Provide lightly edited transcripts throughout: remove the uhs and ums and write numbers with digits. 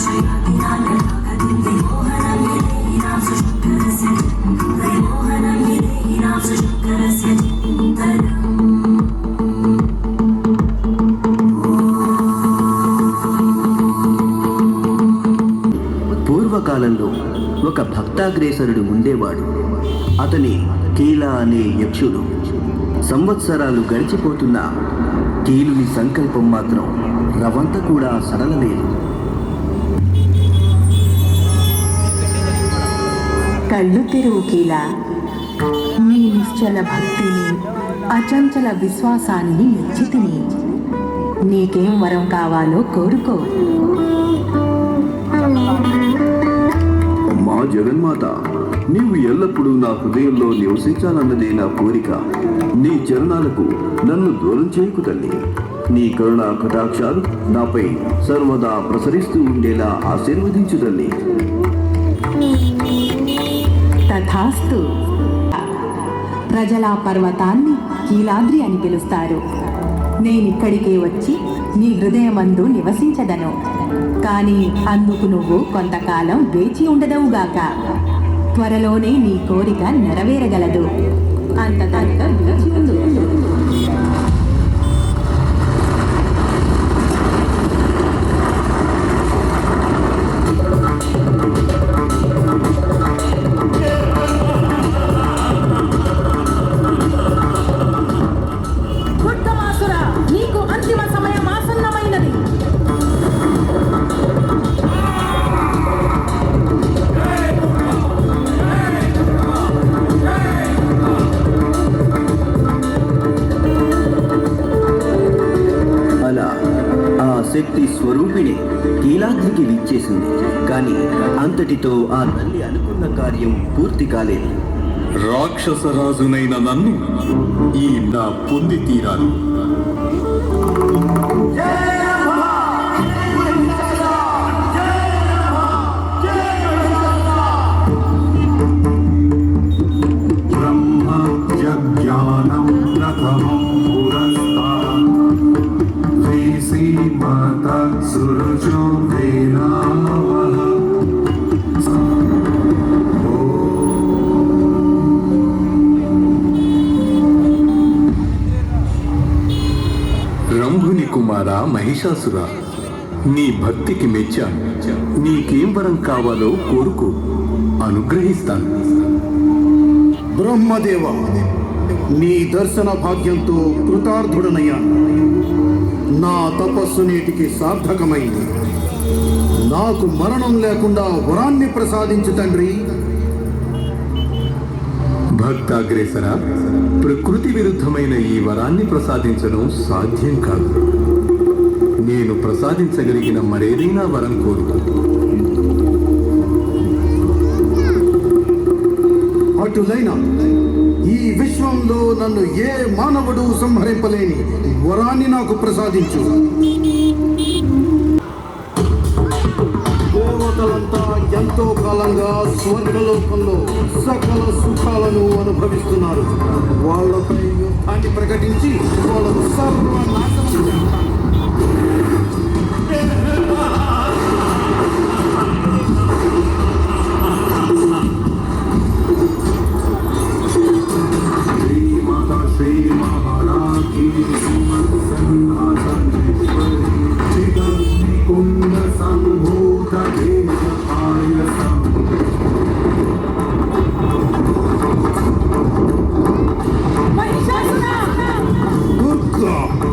పూర్వకాలంలో ఒక భక్తాగ్రేసరుడు ఉండేవాడు. అతని కీల అనే యక్షుడు. సంవత్సరాలు గడిచిపోతున్నా కీలుని సంకల్పం మాత్రం రవంత కూడా సడలలేదు. కళ్ళు తెరువు కీల. నీ నిశ్చల భక్తిని, అచంచల విశ్వాసాన్ని మెచ్చితిని. నీకేం వరం కావాలో కోరుకో. అమ్మా జగన్మాత, నీవు ఎల్లప్పుడూ నా హృదయంలో నివసించాలన్నదే నా కోరిక. నీ చరణాలకు నన్ను దూరం చేయకు తల్లి. నీ కరుణా కటాక్షాలు నాపై సర్వదా ప్రసరిస్తూ ఉండేలా ఆశీర్వదించు తల్లి. తథాస్తు. ప్రజల పర్వతాన్ని కీలాద్రి అని పిలుస్తారు. నేనిక్కడికే వచ్చి నీ హృదయమందు నివసించదను. కానీ అందుకు నువ్వు కొంతకాలం వేచి ఉండదవుగాక. త్వరలోనే నీ కోరిక నెరవేరగలదు. అంత దాకా వేచి ఉండు. శక్తి స్వరూపిణి కీలాద్రికి విచ్చేసింది. కానీ అంతటితో ఆ తల్లి అనుకున్న కార్యం పూర్తి కాలేదు. రాక్షసరాజునైన నన్ను ఈ నా పొంది తీరాలి. రంభుని కుమార మహిషాసుర, నీ భక్తికి మెచ్చాను. నీకేం వరం కావాలో కోరుకో, అనుగ్రహిస్తాను. బ్రహ్మదేవ, నీ దర్శన భాగ్యంతో కృతార్థుడనయ్యాను. నా తపస్సు నేటికి సార్థకమైంది. నాకు మరణం లేకుండా వరాన్ని ప్రసాదించు తండ్రి. భక్తాగ్రేసర, ప్రకృతి విరుద్ధమైన ఈ వరాన్ని ప్రసాదించడం సాధ్యం కాదు. నేను ప్రసాదించగలిగిన మరేదైనా వరం కోరుకో. అటులైన ఈ విశ్వంలో నన్ను ఏ మానవుడు సంహరింపలేని వరాన్ని నాకు ప్రసాదించు. దేవతలంతా ఎంతో కాలంగా స్వర్గలోకంలో సకల సుఖాలను అనుభవిస్తున్నారు. వాళ్ళపై యుద్ధాన్ని ప్రకటించి వాళ్ళను సర్వనాశనం చేస్తాను.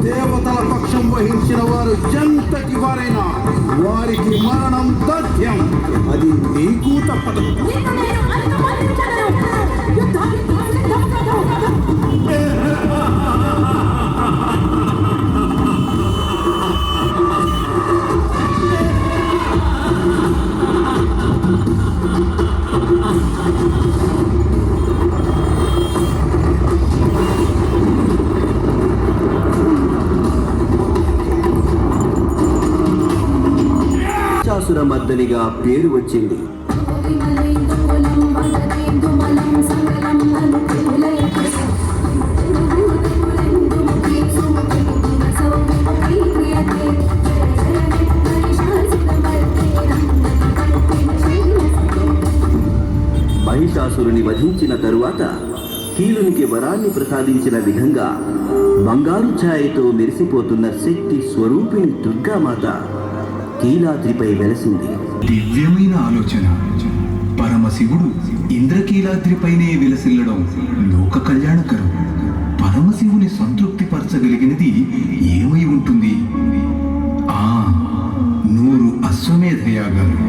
దేవతల పక్షం వహించిన వారు ఎంతటి వారైనా వారికి మరణం తథ్యం. అది నీకు తప్పదు. మర్దనిగా పేరు వచ్చింది. మహిషాసురుని వధించిన తరువాత కీలునికి వరాన్ని ప్రసాదించిన విధంగా బంగారు ఛాయతో మెరిసిపోతున్న శక్తి స్వరూపిణి దుర్గామాత కీలాద్రిపై వెలసింది. దివ్యమైన ఆలోచన. పరమశివుడు ఇంద్రకీలాద్రిపైనే విలసిల్లడం లోక కళ్యాణకరం. పరమశివుని సంతృప్తిపరచగలిగినది ఏమై ఉంటుంది? 100 అశ్వమేధ యాగాలు.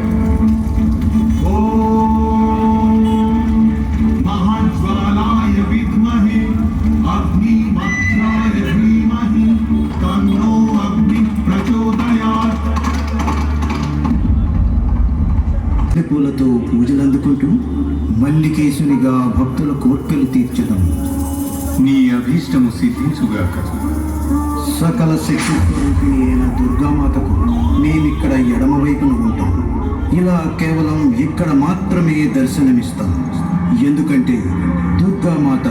महाज्वालाय विद्महे अग्निमत्राय धीमहि तन्नो अग्निः प्रचोदयात्. పూలతో పూజలందుకుంటూ మల్లికేశునిగా భక్తుల కోర్కెలు తీర్చడం. నీ అభీష్టము సిద్ధించుగాక. సకల శక్తి స్వరూపిణి అయిన దుర్గామాతకు నేనిక్కడ ఎడమవైపున ఉంటాను. ఇలా కేవలం ఇక్కడ మాత్రమే దర్శనమిస్తాను. ఎందుకంటే దుర్గామాత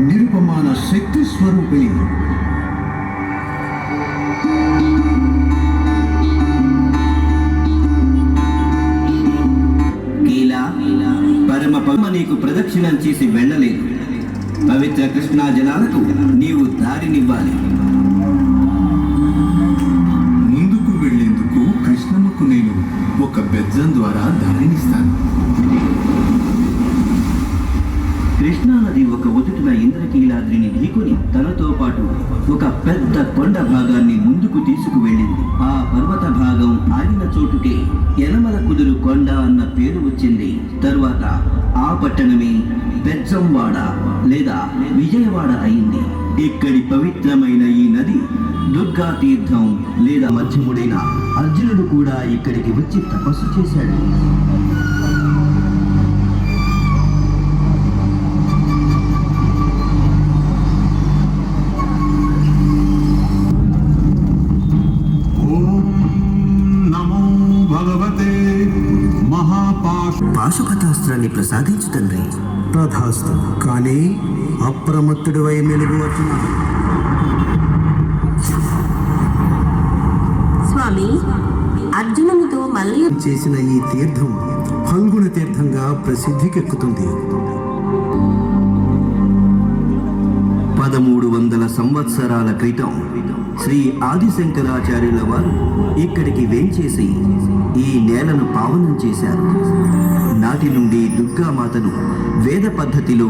నిరుపమాన శక్తి స్వరూపిణి. పరమ నీకు ప్రదక్షిణం చేసి వెళ్ళలేదు. పవిత్ర కృష్ణా జలాలకు నీవు దారినివ్వాలి. ముందుకు వెళ్లేందుకు కృష్ణమ్మకు నేను ఒక బెజ్జం ద్వారా దారినిస్తాను. కృష్ణానది ఒక ఒదుటిన ఇంద్రకీలాద్రిని ఢీకొని తనతో పాటు ఒక పెద్ద కొండ భాగాన్ని ముందుకు తీసుకువెళ్ళింది. ఆ పర్వత భాగం ఆగిన చోటుకే యనమల కుదురు కొండ అన్న పేరు వచ్చింది. తరువాత ఆ పట్టణమే బెజ్జంవాడ లేదా విజయవాడ అయింది. ఇక్కడి పవిత్రమైన ఈ నది దుర్గా తీర్థం లేదా మధ్యముడైన అర్జునుడు కూడా ఇక్కడికి వచ్చి తపస్సు చేశాడు. పాశుపతాస్త్రాన్ని ప్రసాదించు తండ్రి. తథాస్తు. కానీ అప్రమత్తుడివై మెలుగు వచ్చిన స్వామి, అర్జునునితో మళ్ళీ చేసిన ఈ తీర్థం ఫల్గుణ తీర్థంగా ప్రసిద్ధికెక్కుతుంది. 1300 సంవత్సరాల క్రితం శ్రీ ఆదిశంకరాచార్యుల వారు ఇక్కడికి వేంచేసి ఈ నేలను పావనం చేశారు. నాటి నుండి దుర్గామాతను వేద పద్ధతిలో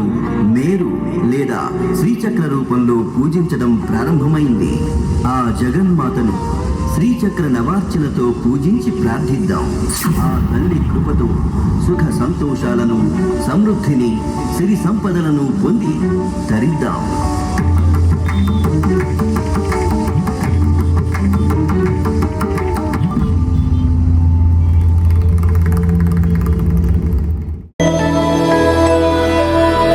మేరు లేదా శ్రీచక్ర రూపంలో పూజించడం ప్రారంభమైంది. ఆ జగన్మాతను శ్రీచక్ర నవార్చనతో పూజించి ప్రార్థిద్దాం. ఆ తల్లి కృపతో సుఖ సంతోషాలను, సమృద్ధిని, సిరి సంపదలను పొంది తరిద్దాం.